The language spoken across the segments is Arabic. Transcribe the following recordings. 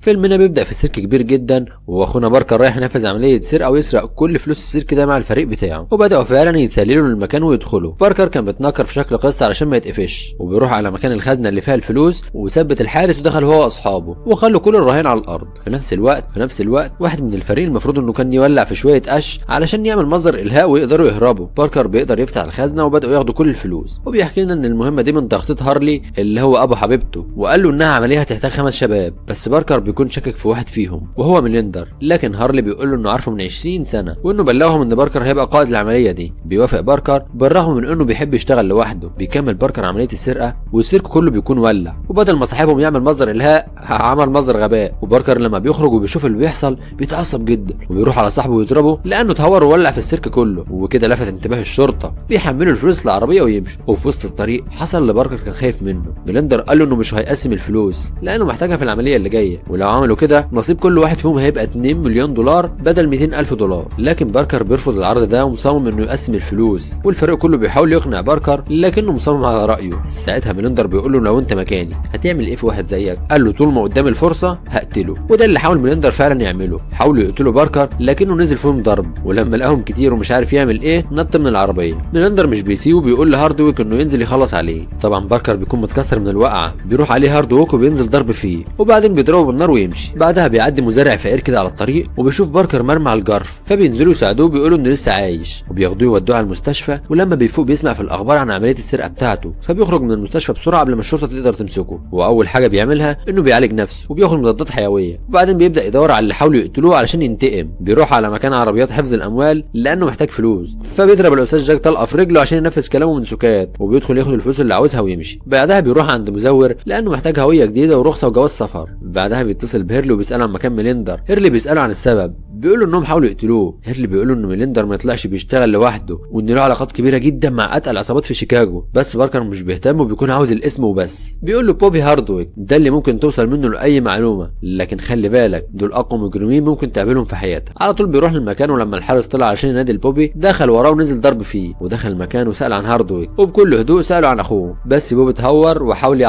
فيلمنا بيبدا في سيرك كبير جدا، واخونا باركر رايح ينفذ عمليه سرقه ويسرق كل فلوس السيرك ده مع الفريق بتاعه، وبداوا فعلا يتسللوا للمكان ويدخلوا. باركر كان بيتنكر في شكل قصه علشان ما يتقفش، وبيروح على مكان الخزنه اللي فيها الفلوس وثبت الحارس ودخل هو واصحابه وخلوا كل الرهائن على الارض. في نفس الوقت واحد من الفريق المفروض انه كان يولع في شويه قش علشان يعمل مصدر الهاء ويقدروا يهربوا. باركر بيقدر يفتح الخزنه وبداوا ياخدوا كل الفلوس، وبيحكي لنا ان المهمه دي من تخطيط هارلي اللي هو ابو حبيبته، وقال له انها عمليه هتحتاج 5 شباب. بس باركر بيكون شاكك في واحد فيهم وهو ميليندر، لكن هارلي بيقول له انه عارفه من 20 سنه وانه بلغهم ان باركر هيبقى قائد العمليه دي. بيوافق باركر بالرغم من انه بيحب يشتغل لوحده. بيكمل باركر عمليه السرقه والسيرك كله بيكون ولع، وبدل ما صاحبهم يعمل مصدر الهاء عمل مصدر غباء. وباركر لما بيخرج وبيشوف اللي بيحصل بيتعصب جدا وبيروح على صاحبه ويضربه لانه اتهور وولع في السيرك كله، وكده لفت انتباه الشرطه. بيحملوا الفلوس العربيه ويمشوا، وفي وسط الطريق حصل اللي باركر كان خايف منه. ميليندر قال له انه مش هيقسم الفلوس لانه محتاجها في العمليه اللي جايه، ولو عملوا كده نصيب كل واحد فيهم هيبقى 2 مليون دولار بدل 200,000 دولار. لكن باركر بيرفض العرض ده ومصمم انه يقسم الفلوس، والفريق كله بيحاول يقنع باركر لكنه مصمم على رايه. ساعتها ميليندر بيقول له لو انت مكاني هتعمل ايه في واحد زيك؟ قال له طول ما قدامي الفرصه هقتله. وده اللي حاول ميليندر فعلا يعمله، حاولوا يقتلوا باركر لكنه نزل فيهم ضرب، ولما لقاهم كتير ومش عارف يعمل ايه نط من العربيه. ميليندر مش بيسيبه، بيقول لهاردويك انه ينزل يخلص عليه. طبعا باركر بيكون متكسر من الوقعه، بيروح عليه هاردويك وبينزل ضرب فيه وبعدين بيضربه بالنار ويمشي. بعدها بيعدي مزارع فقير كده على الطريق وبيشوف باركر مرمى على الجرف، فبينزلوا يساعدوه بيقولوا انه لسه عايش، وبياخدوه يودوه على المستشفى. ولما بيفوق بيسمع في الاخبار عن عمليه السرقه بتاعته، فبيخرج من المستشفى بسرعه قبل ما الشرطه تقدر تمسكه. واول حاجه بيعملها انه بيعالج نفسه وبياخد مضادات حيويه، وبعدين بيبدا يدور على اللي حاولوا يقتلوه علشان ينتقم. بيروح على مكان عربيات حفظ الاموال لانه محتاج فلوس، فبيضرب الاستاذ جاك طلقه في رجله عشان ينفذ كلامه من سكات، وبيدخل ياخد الفلوس اللي عاوزها ويمشي. بعدها بيروح عند مزور لانه محتاج هويه جديده ورخصه وجواز سفر. بعدها بيتصل بهيرلي وبيساله عن مكان ميليندر. هيرلي بيساله عن السبب، بيقول له انهم حاولوا يقتلوه. هيرلي بيقول له ان ميليندر ما يطلعش بيشتغل لوحده وان له علاقات كبيره جدا مع اتقل عصابات في شيكاغو، بس باركر مش بيهتم وبيكون عاوز الاسم وبس. بيقول له بوبي هاردويك ده اللي ممكن توصل منه لاي معلومه، لكن خلي بالك دول اقوى مجرمين ممكن تقابلهم في حياتك. على طول بيروح للمكان، ولما الحارس طلع عشان ينادي لبوبي دخل وراه ونزل ضرب فيه، ودخل المكان وسال عن هاردويك، وبكل هدوء ساله عن اخوه. بس بوبي اتهور وحاول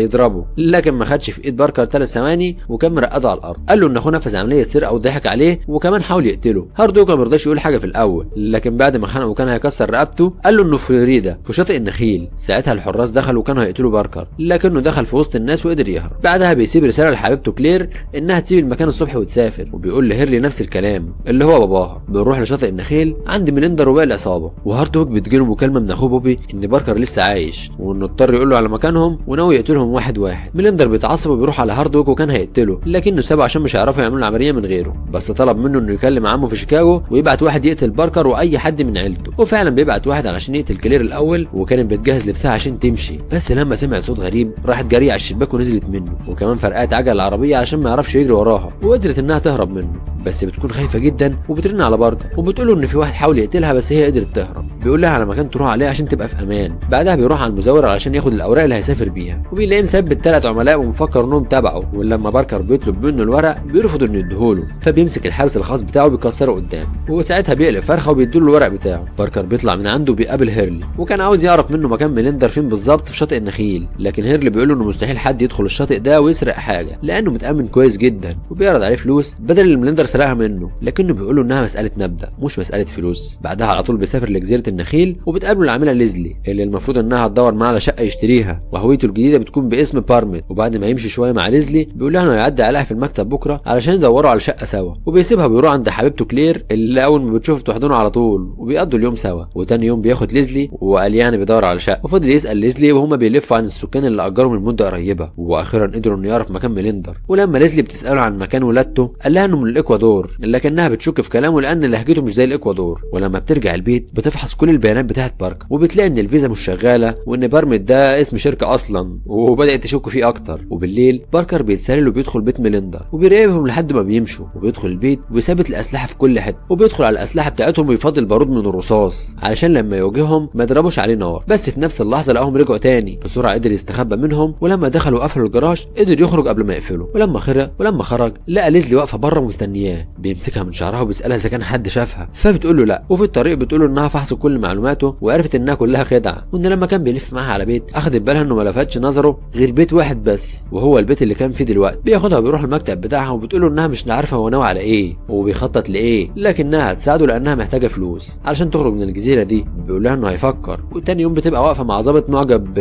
يضربه، لكن ما خدش في ايد باركر 3 ثواني وكان مرقده على الارض. قال له ان اخوه نفذ عمليه سرقه وضحك عليه وكمان حاول يقتله. هاردويك ما رضاش يقول حاجه في الاول، لكن بعد ما خنقه وكان هيكسر رقبته قال له انه في فلوريدا في شاطئ النخيل. ساعتها الحراس دخلوا وكانوا هيقتلوا باركر، لكنه دخل في وسط الناس وقدر يهرب. بعدها بيسيب رساله لحبيبته كلير انها تسيب المكان الصبح وتسافر، وبيقول لهيرلي نفس الكلام اللي هو باباها. بنروح لشاطئ النخيل عند ميليندر وباقي العصابه، وهاردويك بتجيله مكالمه من اخوه بوبي ان باركر لسه عايش وانه اضطر يقول له على مكانهم وناوي يقتلهم واحد واحد. ميليندر بيتعصب وبيروح على هاردويك وكان هيقتله، لكنه سابه عشان مش هيعرفوا يعملوا العمليه من غيره. بس طلب منه انه يكلم عمه في شيكاغو ويبعت واحد يقتل باركر واي حد من عيلته، وفعلا بيبعت واحد علشان يقتل كلير الاول، وكانت بتجهز لبسها عشان تمشي. بس لما سمعت صوت غريب راحت جري على الشباك ونزلت منه، وكمان فرقعت عجل العربيه علشان ما يعرفش يجري وراها، وقدرت انها تهرب منه. بس بتكون خايفه جدا وبترن على باركر وبتقول له ان في واحد حاول يقتلها بس هي قدرت تهرب. بيقول لها على مكان تروح عليه عشان تبقى في امان. بعدها بيروح على المزور علشان ياخد الاوراق اللي هيسافر بيها، وبيلاقيه مثبت 3 عملاء ومفكر انهم تبعه. ولما باركر بيطلب منه الورق بيرفض انه يديهوله، فبيمسك الحارس الخاص بتاعه بيكسره قدامه، وساعتها بيقلب فرخه وبيديله الورق بتاعه. باركر بيطلع من عنده وبيقابل هيرلي، وكان عاوز يعرف منه مكان ميليندر فين بالظبط في شاطئ النخيل، لكن هيرلي بيقول له انه مستحيل حد يدخل الشاطئ ده ويسرق حاجه لانه متامن كويس جدا، وبيعرض عليه فلوس بدل اللي ميليندر سرقها منه، لكنه بيقول له انها مساله مبدا مش مساله فلوس. بعدها على طول بيسافر لجزيره النخيل وبتقابله العامله ليزلي اللي المفروض انها هتدور معاه على شقه يشتريها، وهويته الجديده بتكون باسم بارميت. وبعد ما يمشي شويه مع ليزلي بيقول لها انه يعدي عليها في المكتب بكره علشان يدوروا على شقه سوا، وبيسيبها وبيروح عند حبيبته كلير اللي اول ما بتشوفه تحضنه على طول، وبيقضوا اليوم سوا. وتاني يوم بياخد ليزلي وقال يعني بيدور على شقه، وفضل يسال ليزلي وهما بيلفوا عن السكان اللي اجروا من مده قريبه، واخيرا قدروا انه يعرف مكان ميليندر. ولما ليزلي بتساله عن مكان ولادته قال لها انه من الاكوادور، لكنها بتشك في كلامه لان لهجته مش زي الاكوادور. ولما بترجع البيت بتفحص كل البيانات بتاعت باركر، وبتلاقي ان الفيزا مش شغاله وان بارميت ده اسم شركه اصلا، وبدات تشك فيه اكتر. وبالليل باركر بيتسلل وبيدخل بيت ميليندر وبيراقبهم لحد ما بيمشوا، وبيدخل البيت وبيثبت الاسلحه في كل حته، وبيدخل على الاسلحه بتاعتهم ويفضل بارود من الرصاص علشان لما يواجههم ما يضربوش عليه نار. بس في نفس اللحظه لقاهم رجعوا تاني بسرعه، قدر يستخبى منهم، ولما دخلوا قفلوا الجراج قدر يخرج قبل ما يقفلوا. ولما خرج لقى ليزلي واقفه بره ومستنياه. بيمسكها من شعرها وبيسالها اذا كان حد شافها، فبتقول له لا، وفي الطريق بتقول له انها فحصت كل معلوماته وعرفت انها كلها خدعه، وان لما كان بيلف معاها على بيت اخدت بالها انه ما لفتش نظره غير بيت واحد بس، وهو البيت اللي كان فيه دلوقتي. بياخدها وبيروح المكتب بتاعها وبتقول له انها مش عارفه هو ناوي على ايه وبيخطط لايه، لكنها هتساعده لانها محتاجه فلوس علشان تخرج من الجزيره دي. بيقول لها انه هيفكر، وتاني يوم بتبقى واقفه مع ظابط معجب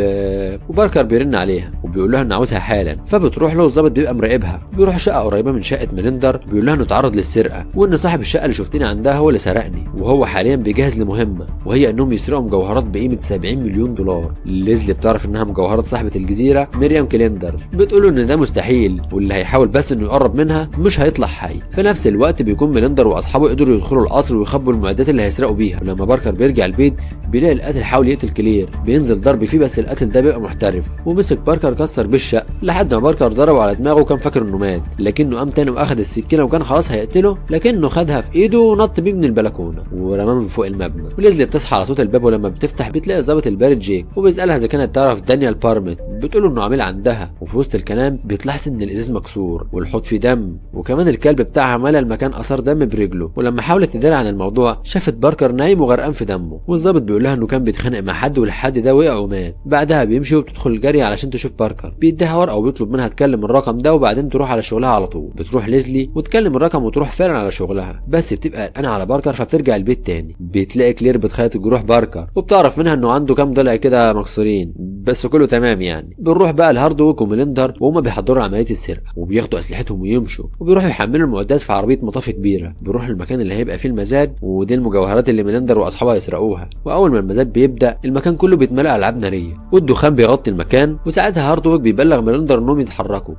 وباركر بيرن عليها وبيقول لها انه عاوزها حالا، فبتروح له والظابط بيبقى مراقبها. بيروح شقه قريبه من شقه ميليندر، بيقول لها انه اتعرض للسرقه وان صاحب الشقه اللي شفتني عندها هو اللي سرقني، وهو حاليا بيجهز لمهمه وهي انهم يسرقوا مجوهرات بقيمه 70 مليون دولار. ليزلي بتعرف انها مجوهرات صاحبه الجزيره مريم كليندر، بتقول له ان ده مستحيل واللي هيحاول بس انه يقرب منها مش هيطلع حي. في نفس الوقت بيكون ميليندر واصحابه قدروا يدخلوا القصر ويخبوا المعدات اللي هيسرقوا بيها، ولما باركر بيرجع البيت بيلاقي القاتل حاول يقتل كلير، بينزل ضرب فيه بس القاتل ده بيبقى محترف، ومسك باركر كسر بيه الشقه لحد ما باركر ضربه على دماغه وكان فاكر انه مات، لكنه قام تاني واخد السكينه وكان خلاص هيقتله، لكنه خدها في ايده ونط بيه من البلكونه ورماه من فوق المبنى. وليزلي بتصحى على صوت الباب، ولما بتفتح بتلاقي الظابط البارد جيك وبيسالها اذا كانت تعرف دانيال بارمت، بتقول له انه عامل عندها، وفي وسط الكلام بتلاحظ ان الازاز مكسور والحوض فيه دم، وكمان الكلب بتاعها ملى المكان اثار دم برجله. ولما حاولت تداري عن الموضوع شافت باركر نايم وغرقان في دمه، والظابط بيقول لها انه كان بيتخانق مع حد والحد ده وقع ومات. بعدها بيمشي وبتدخل الجري علشان تشوف باركر، بيديها ورقه وبيطلب منها تكلم الرقم ده وبعدين تروح على شغلها على طول. بتروح ليزلي وتكلم الرقم وتروح فعلا على شغلها، بس بتبقى قلقانه على باركر فبترجع البيت تاني. بتلاقي كلير بتخيط جروح باركر وبتعرف منها انه عنده كام ضلع كده مكسورين بس كله تمام يعني. بنروح بقى لهاردويك وميليندر وهما بيحضروا عمليه السرقه وبياخدوا اسلحتهم ويمشوا، وبيروحوا يحملوا المعدات في عربيه مطافي كبيره. بيروح المكان اللي هيبقى فيه المزاد ودي المجوهرات اللي ميليندر واصحابها يسرقوها، واول ما المزاد بيبدا المكان كله بيتملأ العاب ناريه والدخان بيغطي المكان، وساعتها هاردويك بيبلغ ميليندر انهم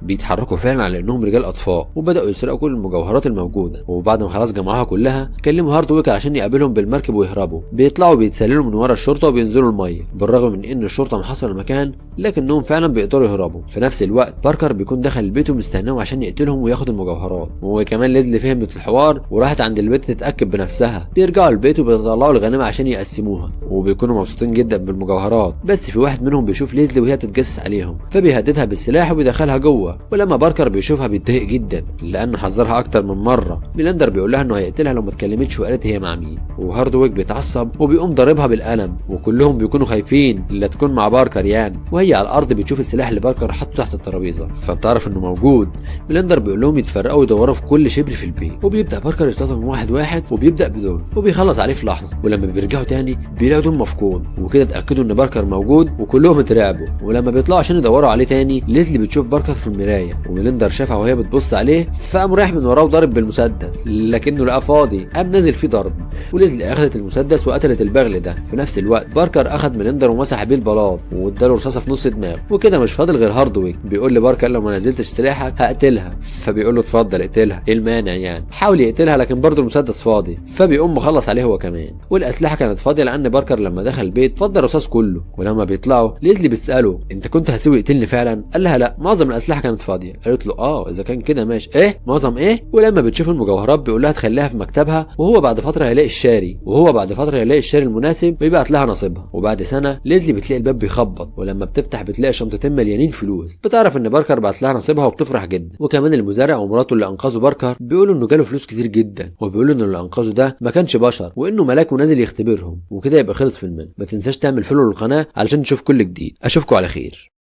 بيتحركوا فعلا على انهم رجال اطفاء وبداوا يسرقوا كل المجوهرات الموجوده. وبعد ما خلاص جمعوها كلها كلموا هاردويك علشان يقابلهم بالمركب ويهربوا. بيطلعوا بيتسللوا من ورا الشرطه وبينزلوا الميه، بالرغم من ان الشرطه محاصره المكان لكنهم فعلا بيقدروا يهربوا. في نفس الوقت باركر بيكون دخل البيت ومستناهم عشان يقتلهم وياخد المجوهرات، وكمان ليزلي فهمت الحوار وراحت عند البيت تتاكد بنفسها. بيرجعوا البيت وبيطلعوا الغنيمه عشان يقسموها وبيكونوا مبسوطين جدا بالمجوهرات، بس في واحد منهم بيشوف ليزلي وهي بتتجسس عليهم فبيهددها بالسلاح وبيدخلها جوه. ولما باركر بيشوفها بيتضايق جدا لانه حذرها اكتر من مره. ميليندر بيقول لها انه هيقتلها لو ما اتكلمتش وقالت هي مع مين، وهاردويك بيتعصب وبيقوم ضاربها بالقلم، وكلهم بيكونوا خايفين اللي تكون مع باركر يعني. وهي على الارض بتشوف السلاح اللي باركر حاطه تحت الترابيزه فبتعرف انه موجود. ميليندر بيقول لهم يتفرقوا ويدوروا في كل شبر في البيت، وبيبدا باركر يصطدم واحد واحد وبيبدا بدول وبيخلص عليه في لحظه. ولما بيرجعوا تاني بيلاقوا دول مفقود، وكده اتاكدوا ان باركر موجود وكلهم اترعبوا. ولما بيطلعوا عشان يدوروا عليه تاني ليزلي بتشوف باركر في المرايه، وميليندر شافها وهي بتبص عليه فقام رايح من وراه وضارب بالمسدس لكنه لقاه فاضي، قام نازل فيه ضرب. وليزلي اخذت المسدس وقتلت البغل ده. في نفس الوقت باركر اخذ ميليندر ومسح بيه البلاط واداله رصاصه في نص دماغه، وكده مش فاضل غير هاردويك. بيقول لباركر لو ما نزلتش سلاحك هقتلها، فبيقول له اتفضل اقتلها ايه المانع يعني. حاول يقتلها لكن برضه المسدس فاضي فبيقوم مخلص عليه هو كمان، والاسلحه كانت فاضيه لان باركر لما دخل البيت فضى الرصاص كله. ولما بيطلعوا ليزلي بتساله انت كنت هتسوي يقتلني فعلا؟ قال لها لا معظم الاسلحه كانت فاضيه. قالت له اذا كان كده ماشي. ايه معظم ايه؟ ولما بتشوف المجوهرات بيقول لها تخليها في مكتبها وهو بعد فتره هيلاقي الشاري المناسب ويبعت لها نصيبها. وبعد سنه ليزلي بتلاقي الباب بيخبط، ولما بتفتح بتلاقي شنطتين مليانين فلوس. بتعرف ان باركر بعت لها نصيبها وبتفرح جدا. وكمان المزارع ومراته اللي انقذوا باركر بيقولوا انه جاله فلوس كتير جدا، وبيقولوا انه اللي انقذه ده ما كانش بشر وانه ملاك ونازل يختبرهم. وكده يبقى خلص فيلمنا. ما تنساش تعمل فولو للقناه علشان تشوف كل جديد. اشوفكم على خير.